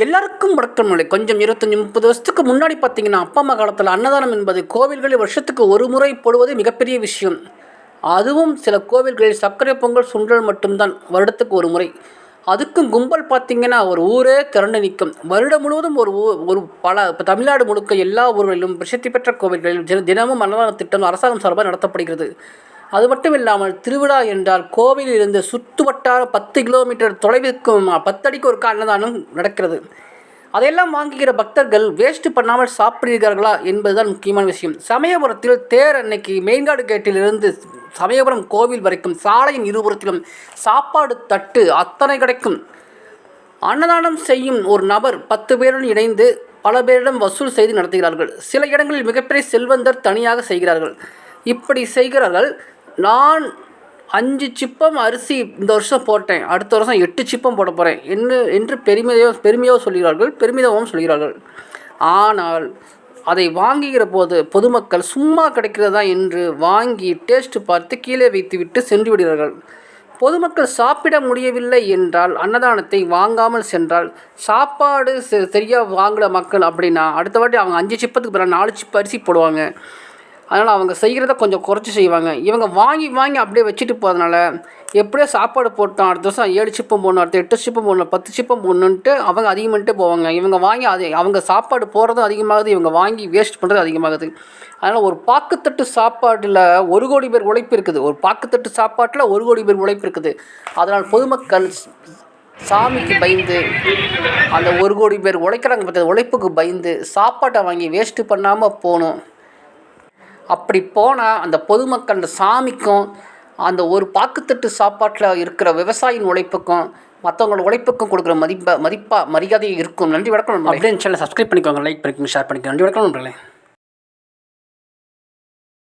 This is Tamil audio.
எல்லாருக்கும் வணக்கம் இல்லை. கொஞ்சம் 25-30 வருஷத்துக்கு முன்னாடி பார்த்தீங்கன்னா, அப்பா அம்மா காலத்தில் அன்னதானம் என்பது கோவில்களில் வருஷத்துக்கு ஒரு முறை போடுவது மிகப்பெரிய விஷயம். அதுவும் சில கோவில்களில் சர்க்கரை பொங்கல், சுண்டல் மட்டும்தான் வருடத்துக்கு ஒரு முறை. அதுக்கும் கும்பல் பார்த்தீங்கன்னா, ஒரு ஊரே திரண்டு நிற்கும். வருடம் முழுவதும் ஒரு இப்போ தமிழ்நாடு முழுக்க எல்லா ஊர்களிலும் பிரசித்தி பெற்ற கோவில்களில் தினமும் அன்னதான திட்டம் அரசாங்கம் சார்பாக நடத்தப்படுகிறது. அது மட்டும் இல்லாமல் திருவிழா என்றால் கோவிலில் இருந்து சுற்று வட்டார 10 கிலோமீட்டர் தொலைவிற்கும் 10 அடிக்கு ஒரு அன்னதானம் நடக்கிறது. அதையெல்லாம் வாங்குகிற பக்தர்கள் வேஸ்ட் பண்ணாமல் சாப்பிடுகிறார்களா என்பதுதான் முக்கியமான விஷயம். சமயபுரத்தில் தேர் அன்னைக்கு மெயின்காடு கேட்டிலிருந்து சமயபுரம் கோவில் வரைக்கும் சாலையின் இருபுறத்திலும் சாப்பாடு தட்டு அத்தனை கிடைக்கும். அன்னதானம் செய்யும் ஒரு நபர் 10 பேருடன் இணைந்து பல பேரிடம் வசூல் செய்து நடத்துகிறார்கள். சில இடங்களில் மிகப்பெரிய செல்வந்தர் தனியாக செய்கிறார்கள். இப்படி செய்கிறார்கள். நான் 5 சிப்பம் அரிசி இந்த வருஷம் போட்டேன், அடுத்த வருஷம் 8 சிப்பம் போட போகிறேன் என்று பெருமையாக சொல்கிறார்கள், பெருமிதமாகவும் சொல்கிறார்கள். ஆனால் அதை வாங்குகிற போது பொதுமக்கள் சும்மா கிடைக்கிறதா என்று வாங்கி டேஸ்ட் பார்த்து கீழே வைத்துவிட்டு சென்று விடுகிறார்கள். பொதுமக்கள் சாப்பிட முடியவில்லை என்றால் அன்னதானத்தை வாங்காமல் சென்றால் சாப்பாடு சரியாக வாங்கின மக்கள் அப்படின்னா அடுத்த வாட்டி அவங்க 5 சிப்பத்துக்கு பிறகு 4 சிப்பு அரிசி போடுவாங்க. அதனால் அவங்க செய்கிறத கொஞ்சம் குறைச்சி செய்வாங்க. இவங்க வாங்கி அப்படியே வச்சுட்டு போகிறதுனால எப்படியோ சாப்பாடு போட்டோம், அடுத்த வருஷம் 7 சிப்பம் போடணும், அடுத்த 8 சிப்பம் போடணும், 10 சிப்பம் போடணுன்ட்டு அவங்க அதிகமாகிட்டே போவாங்க. இவங்க வாங்கி அவங்க சாப்பாடு போடுறதும் அதிகமாகுது, இவங்க வாங்கி வேஸ்ட் பண்ணுறது அதிகமாகுது. அதனால் ஒரு பாக்குத்தட்டு சாப்பாட்டில் 1 கோடி பேர் உழைப்பு இருக்குது. ஒரு பாக்குத்தட்டு சாப்பாட்டில் 1 கோடி பேர் உழைப்பு இருக்குது. அதனால் பொதுமக்கள் சாமிக்கு பயந்து அந்த 1 கோடி பேர் உழைக்கிறாங்க பற்றி உழைப்புக்கு பயந்து சாப்பாட்டை வாங்கி வேஸ்ட்டு பண்ணாமல் போகணும். அப்படி போனால் அந்த பொதுமக்கள் அந்த சாமிக்கும் அந்த ஒரு பாக்குத்தட்டு சாப்பாட்டில் இருக்கிற விவசாயியின் உழைப்புக்கும் மற்றவங்களோட உழைப்புக்கும் கொடுக்குற மரியாதை இருக்கும். நன்றி வணக்கம். அப்படியே சேனலை சப்ஸ்கிரைப் பண்ணிக்கோங்க, லைக் பண்ணிக்கோங்க, ஷேர் பண்ணிக்கோங்க. நன்றி வணக்கம் நண்பர்களே.